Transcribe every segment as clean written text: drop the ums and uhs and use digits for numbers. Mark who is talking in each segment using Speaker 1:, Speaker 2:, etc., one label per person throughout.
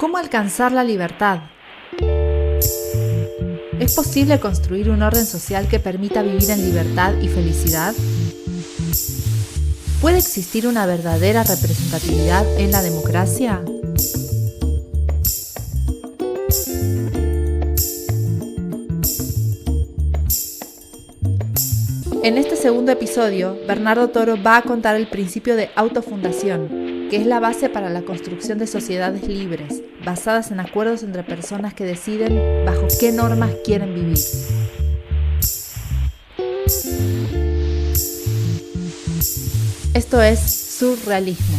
Speaker 1: ¿Cómo alcanzar la libertad? ¿Es posible construir un orden social que permita vivir en libertad y felicidad? ¿Puede existir una verdadera representatividad en la democracia? En este segundo episodio, Bernardo Toro va a contar el principio de autofundación, que es la base para la construcción de sociedades libres, basadas en acuerdos entre personas que deciden bajo qué normas quieren vivir. Esto es Surrealismo,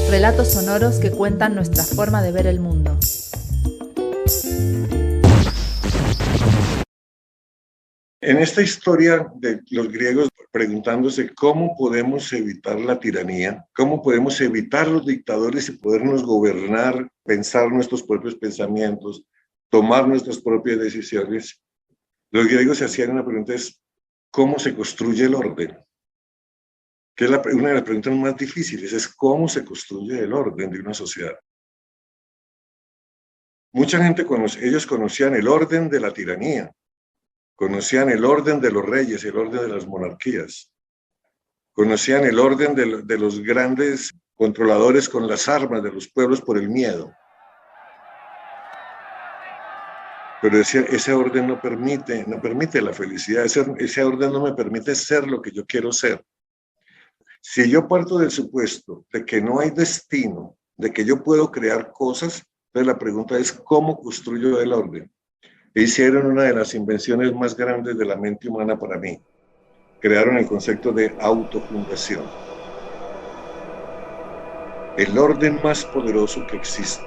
Speaker 1: relatos sonoros que cuentan nuestra forma de ver el mundo.
Speaker 2: En esta historia de los griegos preguntándose cómo podemos evitar la tiranía, cómo podemos evitar los dictadores y podernos gobernar, pensar nuestros propios pensamientos, tomar nuestras propias decisiones, los griegos se hacían una pregunta: es ¿cómo se construye el orden? Que es una de las preguntas más difíciles, es cómo se construye el orden de una sociedad. Mucha gente ellos conocían el orden de la tiranía, conocían el orden de los reyes, el orden de las monarquías, conocían el orden de los grandes controladores con las armas de los pueblos por el miedo. Pero ese orden no permite la felicidad, ese orden no me permite ser lo que yo quiero ser. Si yo parto del supuesto de que no hay destino, de que yo puedo crear cosas, entonces la pregunta es ¿cómo construyo el orden? Hicieron una de las invenciones más grandes de la mente humana para mí. Crearon el concepto de autofundación. El orden más poderoso que existe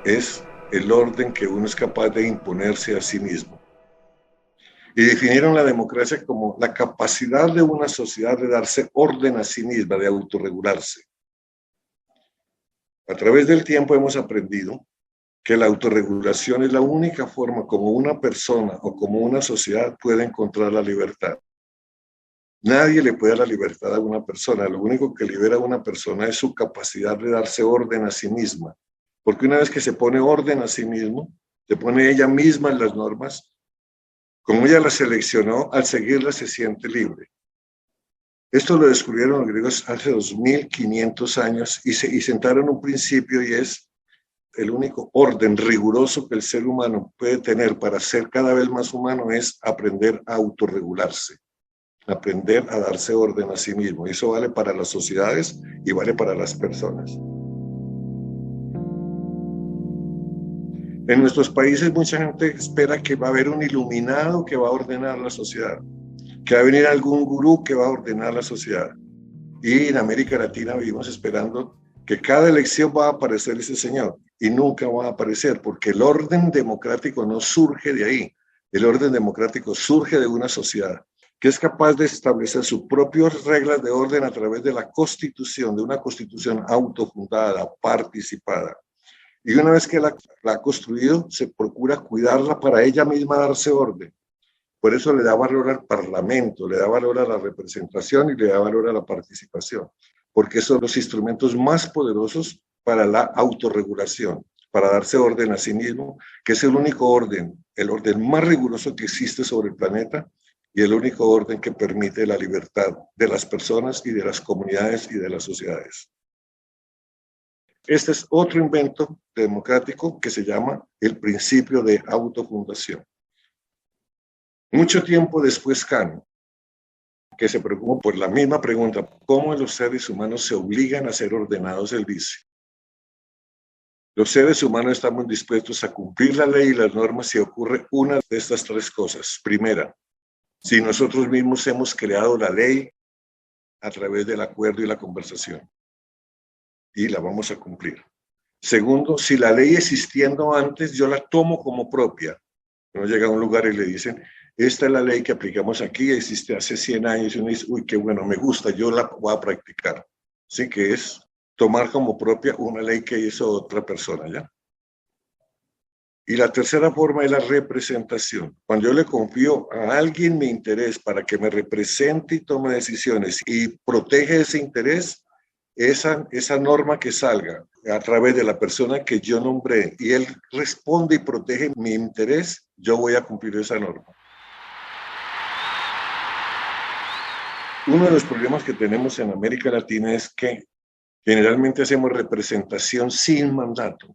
Speaker 2: es el orden que uno es capaz de imponerse a sí mismo. Y definieron la democracia como la capacidad de una sociedad de darse orden a sí misma, de autorregularse. A través del tiempo hemos aprendido que la autorregulación es la única forma como una persona o como una sociedad puede encontrar la libertad. Nadie le puede dar la libertad a una persona, lo único que libera a una persona es su capacidad de darse orden a sí misma, porque una vez que se pone orden a sí mismo, se pone ella misma en las normas, como ella las seleccionó, al seguirlas se siente libre. Esto lo descubrieron los griegos hace 2500 años y sentaron un principio, y es el único orden riguroso que el ser humano puede tener para ser cada vez más humano es aprender a autorregularse, aprender a darse orden a sí mismo. Y eso vale para las sociedades y vale para las personas. En nuestros países mucha gente espera que va a haber un iluminado que va a ordenar la sociedad, que va a venir algún gurú que va a ordenar la sociedad. Y en América Latina vivimos esperando que cada elección va a aparecer ese señor, y nunca va a aparecer, porque el orden democrático no surge de ahí. El orden democrático surge de una sociedad que es capaz de establecer sus propias reglas de orden a través de la constitución, de una constitución autofundada, participada. Y una vez que la ha construido, se procura cuidarla para ella misma darse orden. Por eso le da valor al parlamento, le da valor a la representación y le da valor a la participación, porque son los instrumentos más poderosos para la autorregulación, para darse orden a sí mismo, que es el único orden, el orden más riguroso que existe sobre el planeta y el único orden que permite la libertad de las personas y de las comunidades y de las sociedades. Este es otro invento democrático que se llama el principio de autofundación. Mucho tiempo después, Kant, que se preocupó por la misma pregunta, ¿cómo los seres humanos se obligan a ser ordenados? Él dice: los seres humanos estamos dispuestos a cumplir la ley y las normas si ocurre una de estas tres cosas. Primera, si nosotros mismos hemos creado la ley a través del acuerdo y la conversación, y la vamos a cumplir. Segundo, si la ley existiendo antes, yo la tomo como propia. Uno llega a un lugar y le dicen: esta es la ley que aplicamos aquí, existe hace 100 años, y uno dice: uy, qué bueno, me gusta, yo la voy a practicar. Así que es tomar como propia una ley que hizo otra persona, ¿ya? Y la tercera forma es la representación. Cuando yo le confío a alguien mi interés para que me represente y tome decisiones y protege ese interés, esa norma que salga a través de la persona que yo nombré y él responde y protege mi interés, yo voy a cumplir esa norma. Uno de los problemas que tenemos en América Latina es que generalmente hacemos representación sin mandato.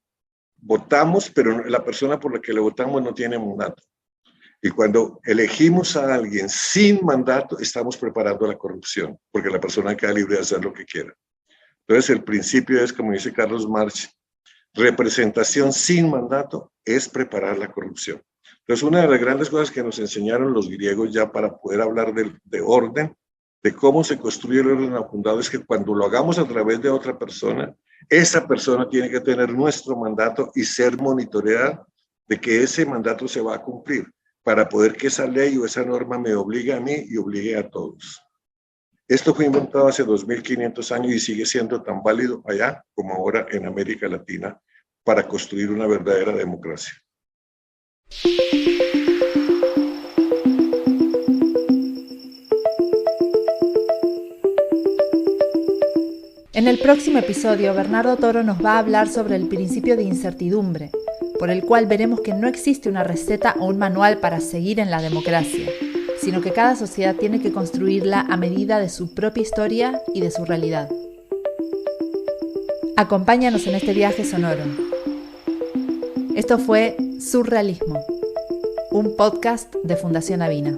Speaker 2: Votamos, pero la persona por la que le votamos no tiene mandato. Y cuando elegimos a alguien sin mandato, estamos preparando la corrupción, porque la persona queda libre de hacer lo que quiera. Entonces, el principio es, como dice Carlos Marx, representación sin mandato es preparar la corrupción. Entonces, una de las grandes cosas que nos enseñaron los griegos ya para poder hablar de orden, de cómo se construye el orden fundado, es que cuando lo hagamos a través de otra persona, esa persona tiene que tener nuestro mandato y ser monitoreada de que ese mandato se va a cumplir, para poder que esa ley o esa norma me obligue a mí y obligue a todos. Esto fue inventado hace 2500 años y sigue siendo tan válido allá como ahora en América Latina para construir una verdadera democracia.
Speaker 1: En el próximo episodio, Bernardo Toro nos va a hablar sobre el principio de incertidumbre, por el cual veremos que no existe una receta o un manual para seguir en la democracia, sino que cada sociedad tiene que construirla a medida de su propia historia y de su realidad. Acompáñanos en este viaje sonoro. Esto fue Surrealismo, un podcast de Fundación Avina.